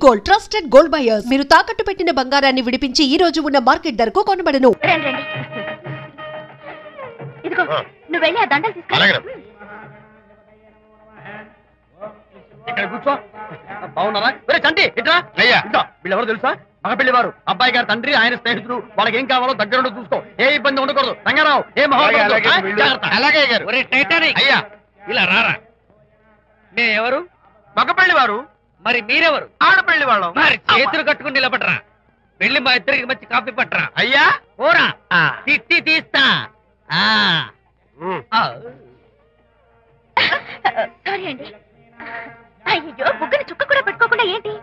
Gold, trusted gold buyers. మీరు తాకట్టు పెట్టిన బంగారాన్ని విడిపించి ఈ రోజు ఉన్న మార్కెట్ ధరకు కొనబడను. ఇదిగో నువ్వు వెళ్ళి ఆ దండలు తీసుకో. కూర్చో. బాగున్నారా? చంటి ఇట్లా అయ్యా, వీళ్ళెవరు తెలుసా? మగపెళ్లి వారు, అబ్బాయి గారు తండ్రి, ఆయన స్నేహితులు. వాళ్ళకి ఏం కావాలో దగ్గర చూసుకో. ఏ ఇబ్బంది ఉండకూడదు. రంగారావు ఏ అలాగే అయ్యా. ఇలా రారా. ఎవరు? మగపెళ్లి వారు. మరి మీరెవరు? ఆడపెళ్లి వాళ్ళం. మరి చేతులు కట్టుకుని నిలబడరా. వెళ్ళి మా ఇద్దరికి మంచి కాఫీ పట్టరా. అయ్యా ఓరా, తిట్టి తీస్తా. సారీ అండి. అయ్యో, బుగ్గని చుక్క కూడా పెట్టుకోకుండా ఏంటి?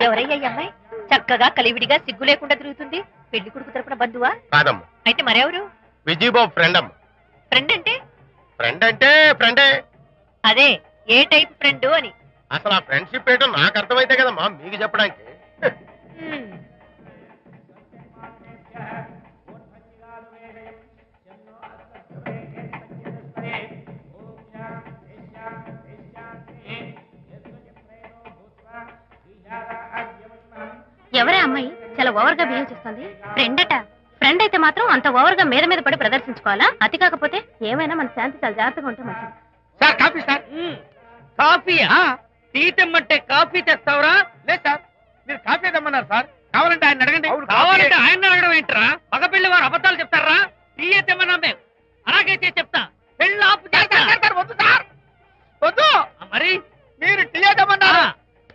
ఎవరయ్యా ఈ అమ్మాయి? చక్కగా కలివిడిగా సిగ్గు లేకుండా తిరుగుతుంది. పెళ్లి కొడుకు తరపున బంధువా? కాదమ్మా. అయితే మరెవరు? విజయబాబు ఫ్రెండ్ అమ్మ. ఫ్రెండ్ అంటే? ఫ్రెండ్ అంటే ఫ్రెండే. అదే ఏ టైప్ ఫ్రెండ్ అని. అసలు ఆ ఫ్రెండ్షిప్ ఏంటో నాకు అర్థమైతే కదమ్మా మీకు చెప్పడానికి. ఎవరే అమ్మాయి చాలా ఓవర్ గా బిహేవ్ చేస్తుంది? ఫ్రెండ్ అట. ఫ్రెండ్ అయితే మాత్రం అంత ఓవర్ గా మీద మీద పడి ప్రదర్శించుకోవాలా? అతి కాకపోతే ఏమైనా మన శాంతి చాలా జాగ్రత్తగా ఉంటే మంచిది. Sir coffee sir. కాఫీయా? టీ తెమ్మంటే కాఫీ తెస్తావురా? లేదు సార్, మీరు కాఫీ తెమ్మన్నారు సార్. కావాలంటే ఆయన అడగండి. కావాలంటే ఆయన అడగడం ఏంటరా? మగపెళ్లి వారు అబద్ధాలు చెప్తారా? టీ తెమ్మన్నా మేము అలాగైతే చెప్తా. పెళ్ళి ఆపు. వద్దు సార్, వద్దు. మరి మీరు టీ తెమ్మన్నారు,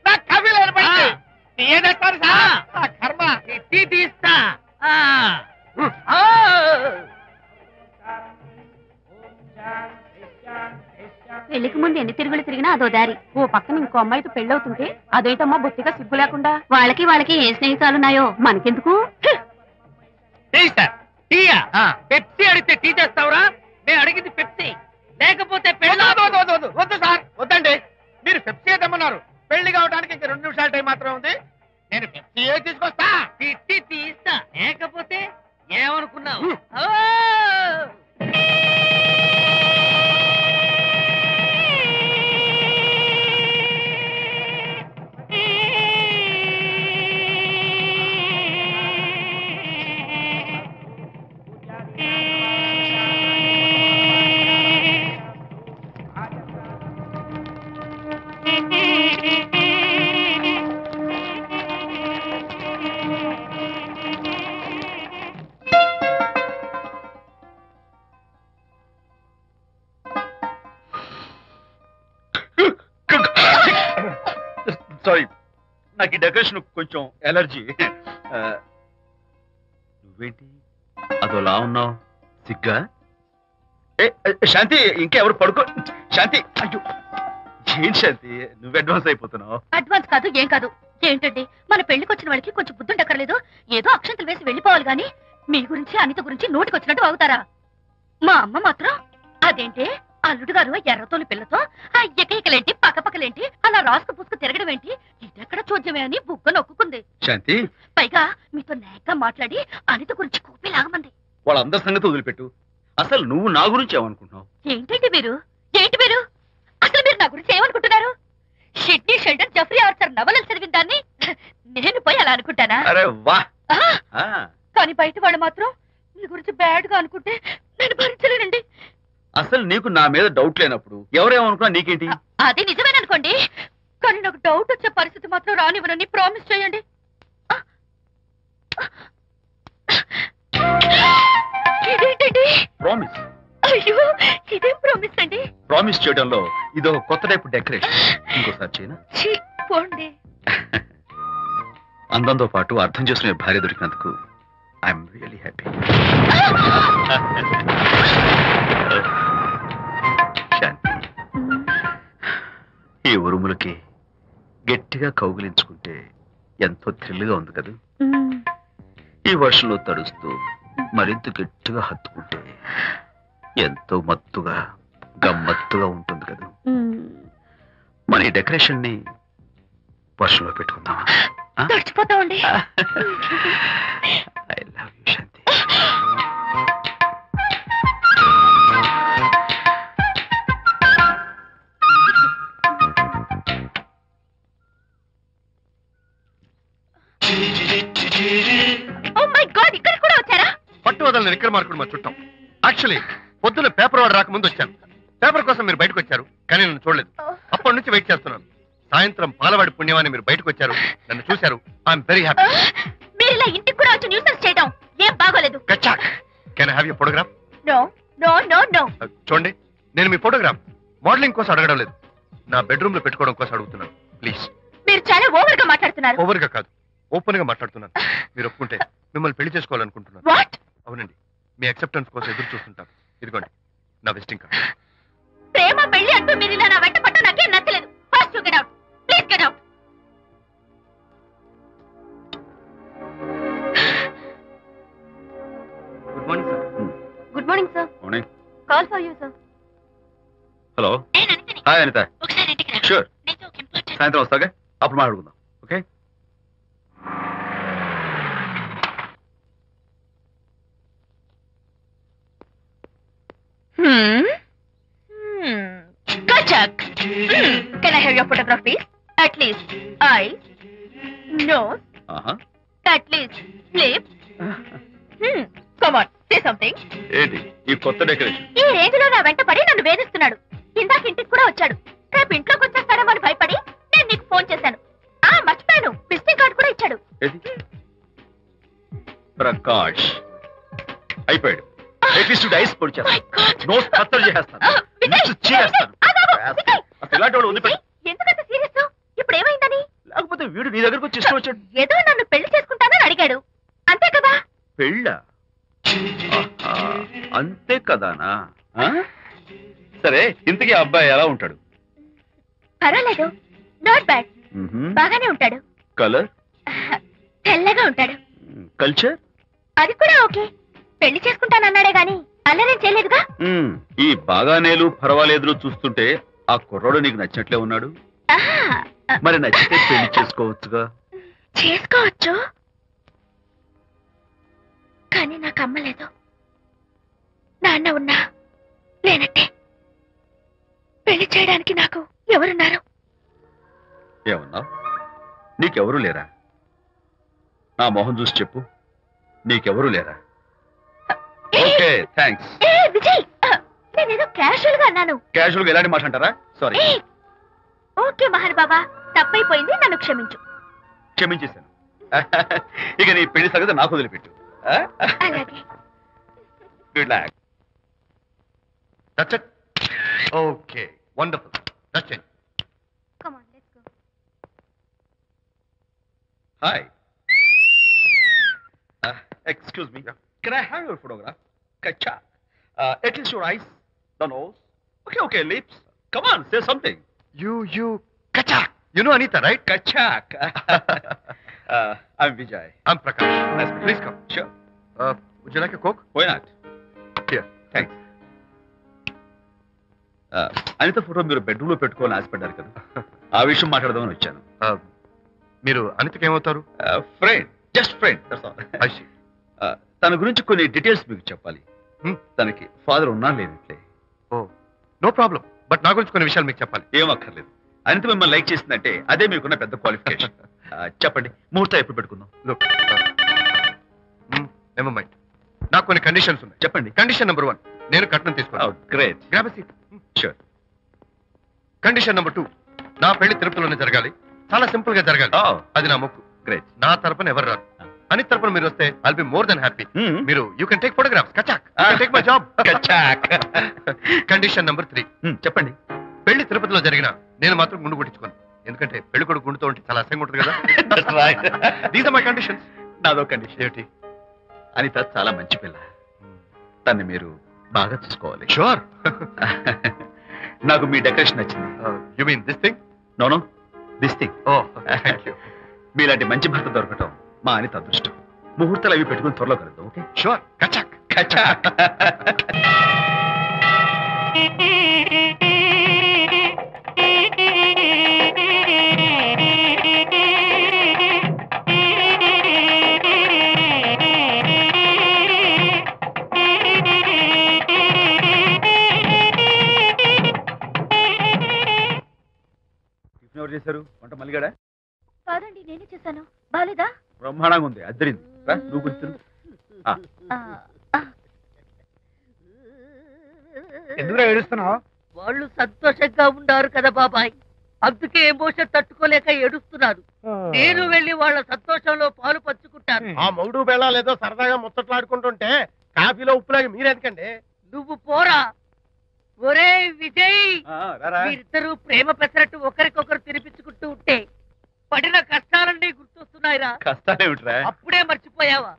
నాకు కాఫీ లేదు. టీ తెస్తారు సార్. కర్మ. టీ తీస్తా. పెళ్లికి ముందు ఎన్ని తిరుగులు తిరిగినా అదో దారి. ఓ పక్కన ఇంకో అమ్మాయితో పెళ్ళవుతుంటే అదేంటమ్మా బొత్తిగా సిగ్గు లేకుండా. వాళ్ళకి ఏ స్నేహితాలున్నాయో మనకెందుకు? పెప్సీ అడిగితే టీ చేస్తావురా? నేను అడిగింది పెప్సీ, లేకపోతే వద్దు సార్. వద్దండి, మీరు పెప్సీ తెమ్మన్నారు. పెళ్లి కావడానికి ఇంక 2 నిమిషాల టైం మాత్రం ఉంది. నేను పెప్సీ తీసుకొస్తా. తిట్టి తీస్తా, లేకపోతే ఏమనుకున్నావు? సారీ, నాకు ఈ డెకరేషన్ కొంచెం ఎలర్జీ. నువ్వేంటి అదోలా ఉన్నావు? సిగ్గా? శాంతి, ఇంకెవరు పడుకో. శాంతి, అయ్యో ఏంటి శాంతి, నువ్వు అడ్వాన్స్ అయిపోతున్నావు. అడ్వాన్స్ కాదు, ఏం కాదు. ఏంటండి, మన పెళ్లికి వచ్చిన వాళ్ళకి కొంచెం బుద్ధుండక్కర్లేదు? ఏదో అక్షంతలు వేసి వెళ్ళిపోవాలి గాని మీ గురించి అనిత గురించి నోటికి వచ్చినట్టు అవుతారా? మా అమ్మ మాత్రం అదేంటి అల్లుడు గారు ఎర్రతోని పిల్లతో ఆ ఎకైకలేంటి పక్కపక్కలేంటి అలా రాసుకు పుసుకు తిరగడం ఏంటి, ఇదెక్కడ చూద్యమే అని బుగ్గ నొక్కుంది. శాంతి, పైగా మీతో నేగ్గా మాట్లాడి అనిత గురించి కూపి లాగమంది. వాళ్ళందరి సంగతి వదిలిపెట్టు. అసలు నువ్వు నా గురించి ఏమనుకుంటున్నావు? ఏంటి మీరు అసలు మీరు నా గురించి ఏమనుకుంటున్నారు? షెడ్డీ షెల్డన్ జెఫ్రీ ఆర్చర్ నవలలు చదివిన దాన్ని నేను పోయి అలా అనుకుంటానా? అరే వా. కానీ బయట వాళ్ళు మాత్రం మీ గురించి బ్యాడ్ గా అనుకుంటే నేను భరించలేనండి. అసలు నీకు నా మీద డౌట్ లేనప్పుడు ఎవరేమనుకున్నా నీకేంటి? అది నిజమేననుకోండి, కానీ నాకు డౌట్ వచ్చే పరిస్థితి మాత్రం రానివ్వనని ప్రామిస్ చేయండి. ఇదేంటండి? ప్రామిస్? అయ్యో, ఇదేం ప్రామిస్ అండి? ప్రామిస్ చేయడంలో ఇదో కొత్త టైపు డెకరేషన్. ఇంకోసారి చేయనా? పోండి. అందంతో పాటు అర్థం చేసుకునే భార్య దొరికినందుకు ఐఎమ్ రియలీ హ్యాపీ. శాంతి, ఈ ఉరుములకి గట్టిగా కౌగిలించుకుంటే ఎంతో థ్రిల్గా ఉంది కదా. ఈ వర్షంలో తడుస్తూ మరింత గట్టిగా హత్తుకుంటే ఎంతో మత్తుగా గమ్మత్తుగా ఉంటుంది కదా. మన ఈ డెకరేషన్ ని వర్షంలో పెట్టుకుందామా? తడిచిపోతామండి. I love you Shanti. God, ఇక్కడ కూడా వచ్చారా? పట్టు వదలని విక్రమార్కుడు మా చుట్టం. యాక్చువల్లీ పొద్దున్న పేపర్ వాడు రాకముందు వచ్చాను. పేపర్ కోసం మీరు బయటకు వచ్చారు, కానీ నన్ను చూడలేదు. అప్పటి నుంచి వెయిట్ చేస్తున్నాను. సాయంత్రం పాలవాడి పుణ్యమాన్ని మీరు బయటకు వచ్చారు, నన్ను చూశారు. I'm very happy. మీరు ఇలా ఇంటికి కూడా వచ్చి న్యూసెన్స్ చేయడం ఏం బాగోలేదు. Can I have your photograph? No no no no. చూడండి, నేను మీ ఫోటోగ్రాఫ్ మోడలింగ్ కోసం అడగడం లేదు, నా బెడ్రూమ్ లో పెట్టుకోవడం కోసం అడుగుతున్నాను. ప్లీజ్. మీరు చాలా ఓవర్ గా మాట్లాడుతున్నారు. ఓవర్ గా కాదు, ఓపెన్ గా మాట్లాడుతున్నాను. మీరు ఒప్పుకుంటే మిమ్మల్ని పెళ్లి చేసుకోవాలనుకుంటున్నాను. వాట్? అవునండి, మీ అక్సెప్టెన్స్ కోసం ఎదురు చూస్తుంటాను. ఇదిగోండి నా విజిటింగ్ కార్డ్. ప్రేమ పెళ్లి అంటూ మీరు ఇలా నా వెంట పట్టు నాకేం నచ్చలేదు. First you get out, please get out. Good morning sir. Good morning sir. Morning. Call for you sir. Hello. నేను అనితని. హాయ్ అనిత. ఒకసారి ఇంటికి రా. షూర్. నీతో ఒక ఇంపార్టెంట్. సాయంత్రం వస్తాగా, అప్పుడు మాట్లాడుకుందాం. Okay. Kachak. Can I have your photograph, please? At least eyes, nose, at least lips. Come on, say something. ఏంటి ఈ కొత్త డెకరేషన్? ఈ రేంజ్ లో నా వెంట పడి నన్ను వేధిస్తున్నాడు. ఇందాక ఇంటికి కూడా వచ్చాడు. రేపు ఇంట్లోకి వచ్చేస్తాడేమో అని భయపడి నేను నీకు ఫోన్ చేశాను. మర్చిపోయాను, విజిటింగ్ కార్డు కూడా ఇచ్చాడు. ప్రకాష్ అయిపోయాడు. ఐస్ పొడి My God. నోట్ కత్తలు చేస్తాను. ఇలాంటి వాడు వదిలిపెట్టు. ఎందుకంత సీరియస్? ఇప్పుడు ఏమైందని? లేకపోతే వీడు నీ దగ్గరకు వచ్చి ఇష్టం వచ్చాడు. ఏదో నన్ను పెళ్లి చేసుకుంటానని అడిగాడు, అంతే కదా? పెళ్ళ అంతే కదానా? సరే, ఇంతకీ ఆ అబ్బాయి ఎలా ఉంటాడు? పర్వాలేదు, నాట్ బ్యాడ్, బాగానే ఉంటాడు. కలర్? తెల్లగా ఉంటాడు. కల్చర్? అది కూడా ఓకే. పెళ్లి చేసుకుంటానన్నాడే గాని అల్లరేం చేయలేదుగా. ఈ బాగానేలు పర్వాలేదు చూస్తుంటే ఆ కుర్రోడు నీకు నచ్చినట్లే ఉన్నాడు. మరి నచ్చితే పెళ్లి చేసుకోవచ్చుగా. చేసుకోవచ్చు, కానీ నాకు అమ్మ లేదు, నాన్న ఉన్నా లేనట్టే. పెళ్లి చేయడానికి నాకు ఎవరున్నారు? ఏమన్నా? నీకెవరూ లేరా? నా మొహం చూసి చెప్పు, నీకెవరూ లేరా? Okay, thanks. విజయ్, నేనేదో క్యాషువల్ గా అన్నాను. క్యాజువల్ గా ఎలాంటి మాట అంటారా? సారీ. ఓకే మహన్ బాబా, తప్పైపోయింది, నన్ను క్షమించు. క్షమించేశాను. ఇక నీ పెళ్లి సంగతి నాకు వదిలిపెట్టు. అలాగే. Relax. That's it. Okay, wonderful. That's it. Come on, let's go. Hi. Excuse me. Can I have your photograph? Kacha. At least your eyes, the nose. Okay, lips. Come on, say something. You, Kacha. You know Anita, right? Kachak. I'm Vijay. I'm Prakash. Nice. Please come. Sure. Would you like a Coke? Why not? Here. Thanks. Anitha photo మీరు bedroom లో పెట్టుకోవాలని ఆశపడ్డారు కదా, ఆ విషయం మాట్లాడదామని వచ్చాను. మీరు అనితకి ఏమవుతారు? Friend, just friend. తన గురించి కొన్ని డీటెయిల్స్ మీకు చెప్పాలి. తనకి ఫాదర్ ఉన్నా లేనిట్లే. ఓ, నో ప్రాబ్లం. బట్ నా గురించి కొన్ని విషయాలు మీకు చెప్పాలి. ఏం అక్కర్లేదు. అనిత మిమ్మల్ని లైక్ చేసిందంటే అదే మీకున్న పెద్ద క్వాలిఫికేషన్. చెప్పండి, ముహూర్తం ఎప్పుడు పెట్టుకుందాం? నెవర్ మైండ్, నాకు కొన్ని కండిషన్స్ ఉన్నాయి. చెప్పండి. కండిషన్ నెంబర్ 1, నేను కట్నం తీసుకున్నాను. Great. Grab a seat. Sure. Condition number 2, నా పెళ్లి తిరుపతిలోనే జరగాలి. చాలా సింపుల్ గా జరగాలి. అది నా మొక్కు. గ్రేట్. నా తరపున ఎవరు రారు. అని తరపున మీరు వస్తే I'll be more then happy. మీరు యూ కెన్ టేక్ ఫోటోగ్రాఫ్స్. కచాక్. Take my job. కచాక్. కండిషన్ నెంబర్ 3, చెప్పండి. పెళ్లి తిరుపతిలో జరిగిన నేను మాత్రం గుండు కొట్టించుకోను. ఎందుకంటే పెళ్లి కొడుకు గుండుతో ఉంటే చాలా అసహ్యంగా ఉంటుంది కదా. These are my conditions. నాదో కండిషన్ ఏమిటి? అనిత చాలా మంచి పిల్ల, తన్ని మీరు బాగా చూసుకోవాలి. షూర్. నాకు మీ డెకరేషన్ నచ్చింది. You mean this thing? No, this thing. Oh, thank you. మీలాంటి మంచి భర్త దొరకటం మా అనిత అదృష్టం. ముహూర్తాలు అవి పెట్టుకుని త్వరలో కలుద్దాం. ఓకే? షూర్. కచాక్. కచాక్. ఎవరు చేశారు వంట? మల్లిగాడా? కాదండి, నేనే చేశాను. బాలేదా? బ్రహ్మాండంగా ఉంది. అద్దరింది. నువ్వు కొంచెం ఎందుకు ఏడుస్తున్నావు? వాళ్ళు సంతోషంగా ఉన్నారు కదా బాబాయ్, అందుకే ఎమోషన్ తట్టుకోలేక ఏడుస్తున్నారు. నేను వెళ్ళి వాళ్ళ సంతోషంలో పాలు పంచుకుంటాను. ఆ మౌడు బెళ్ళాలేదో సరదాగా ముచ్చట్లాడుకుంటుంటే కాఫీలో ఉప్పులాగి మీరెందుకండి? నువ్వు పోరా. ఒరే విజయ్, మీరిద్దరూ ప్రేమ పెసరట్టు ఒకరికొకరు తినిపించుకుంటూ ఉంటే పడిన కష్టాలన్నీ గుర్తొస్తున్నాయిరా. కష్టాలేమిట్రా? అప్పుడే మర్చిపోయావా?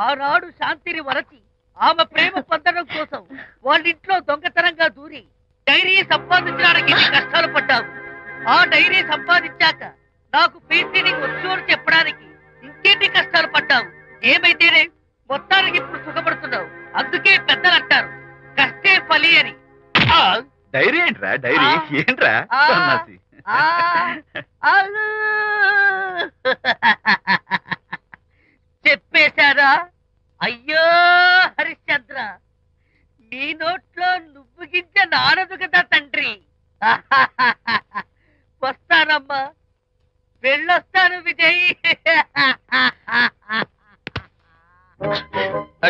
ఆనాడు శాంతిని వరచి ఆమె ప్రేమ పొందడం కోసం వాళ్ళింట్లో దొంగతనంగా దూరి డైరీ సంపాదించడానికి ఎన్ని కష్టాలు పడ్డావు. ఆ డైరీ సంపాదించాక నాకు పీసీడీకి వచ్చు అని చెప్పడానికి ఇంకెన్ని కష్టాలు పడ్డావు. ఏమైతేనే మొత్తానికి ఇప్పుడు సుఖపడుతున్నావు. అందుకే పెద్దలు అంటారు కష్టే ఫలి అని. డైరీ ఏంట్రా? డైరీ ఏంట్రా? చెప్పేశారా? అయ్యో హరిశ్చంద్ర, నీ నోట్లో నువ్వు గింజ నానదు కదా తండ్రి. వస్తానమ్మా, వెళ్ళొస్తాను విజయ్.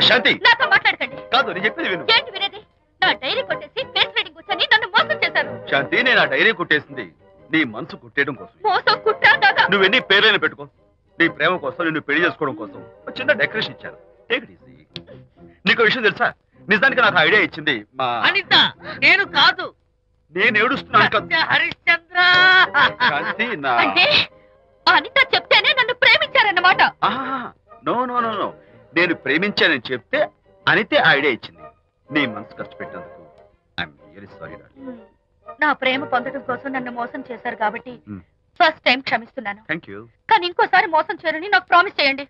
శాంతి, నాతో మాట్లాడకండి. కాదు నేను చెప్పేది విను. ఏంటి వినేది? నా డైరీ కొట్టేసి ఫేస్ రీడింగ్ వచ్చని నన్ను మోసం చేశారు. శాంతి, నేను ఆ డైరీ కుట్టేసింది నీ మనసు కుట్టేయడం కోసం. మోసం కుట్టాగా. నువ్వు ఎన్ని పేర్లైనా పెట్టుకో, నీ ప్రేమ కోసం, నిన్ను పెళ్లి చేసుకోవడం కోసం ఒక చిన్న డెకరేషన్ ఇచ్చాను. Take it easy. నీకు విషయం తెలుసా? నిజానికి నాకు ఐడియా ఇచ్చింది మా అనిత, నేను కాదు. నేను ఏడుస్తున్నాను. హరిశ్చంద్ర, శాంతి, నా అంటే అనిత చెప్తేనే నన్ను ప్రేమించారన్నమాట. నో నో నో నో, నేను ప్రేమించానని చెప్తే అనితే ఐడియా ఇచ్చింది. నీ మనసు కష్టపెట్టినందుకు ఐఎమ్ రియల్లీ సారీ. నా ప్రేమ పొందడం కోసం నన్ను మోసం చేశారు కాబట్టి ఫస్ట్ టైం క్షమిస్తున్నాను. Thank you. కానీ ఇంకోసారి మోసం చేయరని నాకు ప్రామిస్ చేయండి.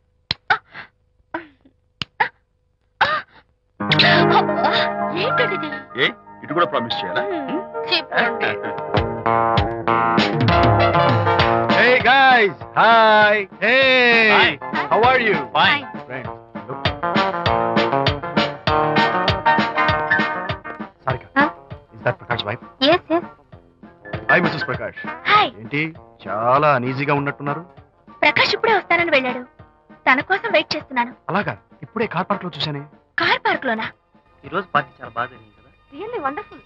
ఏంటది? ఏ ఇటు కూడా ప్రామిస్ చేయాలా? చెప్పండి. Hey guys, hi. Hey, Hi. how are you? Fine. Friends, look. Sarika, Huh? is that Prakash wife? Yes, yes. Hi, Mrs. Prakash. Hi. ఏంటి చాలా అనీజీగా ఉన్నట్టున్నారు? ప్రకాష్ ఇప్పుడే వస్తానని వెళ్ళాడు. తన కోసం వెయిట్ చేస్తున్నాను. అలాగా, ఇప్పుడే కార్ పార్క్ లో చూశానే. కార్ పార్క్ లోనా? ఈ రోజు పార్టీ చాలా బాగా జరిగింది కదా. Really wonderful.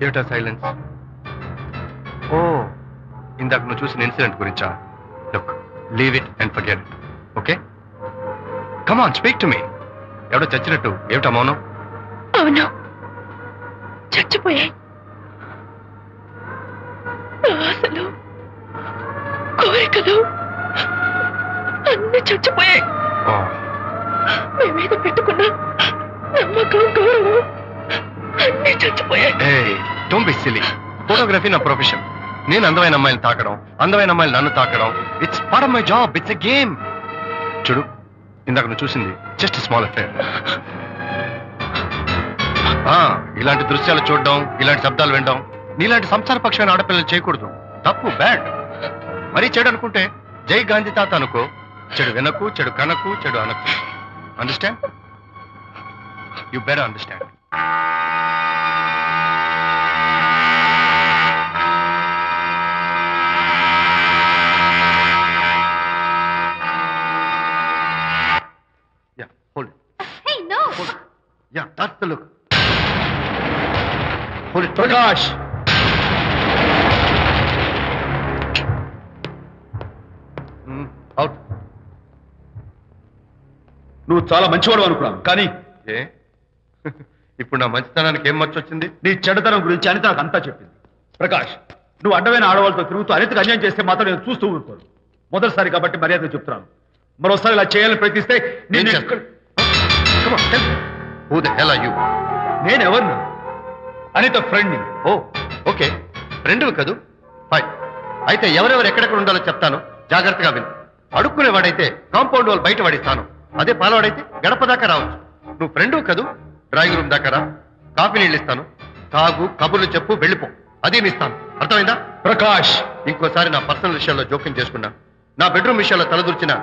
ఏమిటా సైలెన్స్? ఓ, ఇందాక నువ్వు చూసిన ఇన్సిడెంట్ గురించా? Look, leave it and forget it. Okay, come on, speak to me. ఎవడో చచ్చినట్టు ఏమిటా మౌనం? అవును, చచ్చిపోయాయి. ఆశలు, కోరికలు అన్ని చచ్చిపోయాయి. మీ మీద పెట్టుకున్న నమ్మకం, గౌరవం అన్ని చచ్చిపోయాయి. Don't be silly. ఫోటోగ్రఫీ నా ప్రొఫెషన్. నేను అందమైన అమ్మాయిని తాకడం, అందమైన అమ్మాయిలు నన్ను తాకడం, it's part of my job. It's a game. చూడు, ఇందాక నువ్వు చూసింది జస్ట్ స్మాల్ అఫేర్. ఇలాంటి దృశ్యాలు చూడడం, ఇలాంటి శబ్దాలు వినడం నీలాంటి సంసారపక్షమైన ఆడపిల్లలు చేయకూడదు. తప్పు, బ్యాడ్. మరీ చెడు అనుకుంటే జై గాంధీ తాత అనుకో. చెడు వినకు, చెడు కనకు, చెడు అనకు. Understand? You better understand. Yeah, hold it. Hey, no. Hold it. Yeah, that's the look. Hold it, Prakash. Out. నువ్వు చాలా మంచివాడు అనుకున్నాను, కానీ ఏ ఇప్పుడు నా మంచితనానికి ఏం మర్చొచ్చింది? నీ చెడ్డతనం గురించి అనిత నాకు అంతా చెప్పింది. ప్రకాష్, నువ్వు అడ్డమైన ఆడవాళ్ళతో తిరుగుతూ అనితకు అన్యాయం చేస్తే మాత్రం నేను చూస్తూ ఉంటాను. మొదటిసారి కాబట్టి మర్యాద చెప్తున్నాను. మరోసారి ఇలా చేయాలని ప్రయత్నిస్తే నేను Come on, tell me. Who the hell are you? నేను ఎవరిని? అనిత ఫ్రెండ్ని. ఓ, ఓకే, ఫ్రెండ్ కదూ. హాయ్, అయితే ఎవరెవరు ఎక్కడెక్కడ ఉండాలో చెప్తాను, జాగ్రత్తగా విను. అడుక్కునేవాడైతే కాంపౌండ్ వాల్ బయట వాడిస్తాను, అదే పాలవాడైతే గడప దాకా రావచ్చు. నువ్వు ఫ్రెండు కదూ, డ్రాయింగ్ రూమ్ దాకా రా, కాఫీ నీళ్ళు ఇస్తాను, తాగు, కబుర్లు చెప్పు, వెళ్ళిపో, అదే ఇస్తాను. అర్థమైందా? ప్రకాష్, ఇంకోసారి నా పర్సనల్ విషయాల్లో జోక్యం చేసుకున్నా, నా బెడ్రూమ్ విషయాల్లో తలదూర్చినా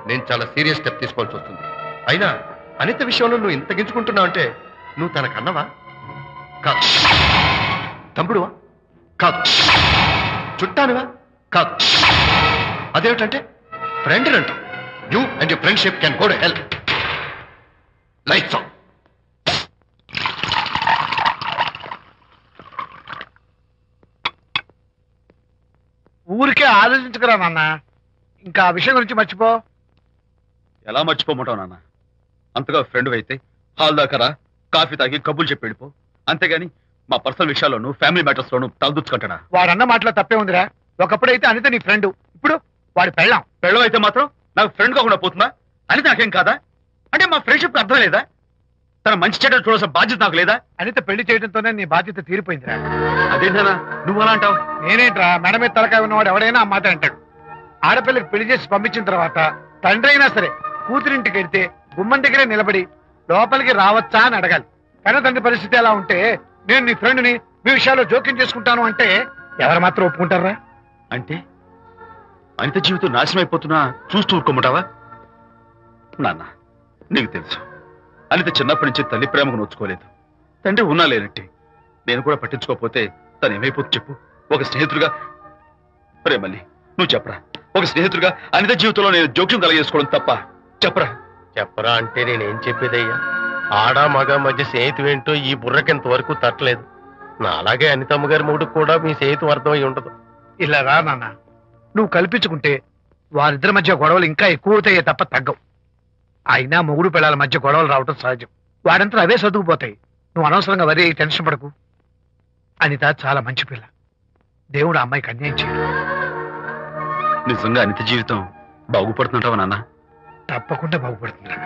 నేను చాలా సీరియస్ స్టెప్ తీసుకోవాల్సి వస్తుంది. అయినా అనిత విషయంలో నువ్వు ఇంత గించుకుంటున్నావు అంటే నువ్వు తనకన్నవా? కాదు. తమ్ముడువా? కాదు. చుట్టానివా? కాదు. అదేమిటంటే ఫ్రెండ్ అంటావు. You and your friendship can go to help. Lights on. ఊరికే ఆలోచించుకురా నాన్న, ఇంకా ఆ విషయం గురించి మర్చిపో. ఎలా మర్చిపోమంటావు నాన్న? అంతగా ఫ్రెండ్ అయితే హాల్ దాకా రా, కాఫీ తాగి కబుర్లు చెప్పి వెళ్ళిపో. అంతేగాని మా పర్సనల్ విషయాల్లోనూ ఫ్యామిలీ మ్యాటర్స్ లోనూ తలదూర్చుకుంటాడా? వాడన్న మాటలో తప్పే ఉందిరా. ఒకప్పుడైతే అనిత నీ ఫ్రెండ్, ఇప్పుడు వాడి పెళ్ళాం. పెళ్ళం అయితే మాత్రం నాకు ఫ్రెండ్ కాకుండా పోతుందా? అనిత నాకేం కాదా? అంటే మా ఫ్రెండ్షిప్ అర్థం లేదా? తన మంచి చెడ్డ చూడాల్సిన బాధ్యత నాకు లేదా? అనిత పెళ్లి చేయడంతోనే నీ బాధ్యత తీరిపోయిందిరా. అదేంటనా నువ్వు అలా అంటావు? నేనేంట్రా, మెడ మీద తలకాయ ఉన్నవాడు ఎవడైనా ఆ మాట అంటాడు. ఆడపిల్లకి పెళ్లి చేసి పంపించిన తర్వాత తండ్రి అయినా సరే కూతురింటికి వెళ్తే గుమ్మం దగ్గరే నిలబడి లోపలికి రావచ్చా అని అడగాలి. కన్న తండ్రి పరిస్థితి ఎలా ఉంటే నేను నీ ఫ్రెండ్ని మీ విషయాల్లో జోక్యం చేసుకుంటాను అంటే ఎవరు మాత్రం ఒప్పుకుంటారా? అంటే అనిత జీవితం నాశనం అయిపోతున్నా చూస్తూ ఊరుకోమంటావా? నాన్న, నీకు తెలుసు అనిత చిన్నప్పటి నుంచి తల్లి ప్రేమకు నోచుకోలేదు. తండ్రి ఉన్నా లేనట్టే. నేను కూడా పట్టించుకోకపోతే తను ఏమైపోతుంది చెప్పు? ఒక స్నేహితుడిగా ప్రేమల్ని నువ్వు చెప్పరా? ఒక స్నేహితుడిగా అనిత జీవితంలో నేను జోక్యం కలగేసుకోవడం తప్ప? చెప్పరా? చెప్పరా అంటే నేనేం చెప్పేదయ్యా? ఆడ మగ మధ్య స్నేహితం ఏంటో ఈ బుర్రకింత వరకు తట్టలేదు. నా అలాగే అనితమ్మ గారి మూడు కూడా మీ స్నేహితం అర్థమై ఉండదు. ఇలా రా నాన్న, నువ్వు కల్పించుకుంటే వారిద్దరి మధ్య గొడవలు ఇంకా ఎక్కువ అవుతాయే తప్ప తగ్గవు. అయినా మొగుడు పిల్లల మధ్య గొడవలు రావటం సహజం. వాడంతా అవే సర్దుకుపోతాయి. నువ్వు అనవసరంగా వరి టెన్షన్ పడకు. అనిత చాలా మంచి పిల్ల. దేవుడు ఆ అమ్మాయికి అన్యాయం చేయడు. నిజంగా అనిత జీవితం బాగుపడుతుంటావా నాన్న? తప్పకుండా బాగుపడుతుందా?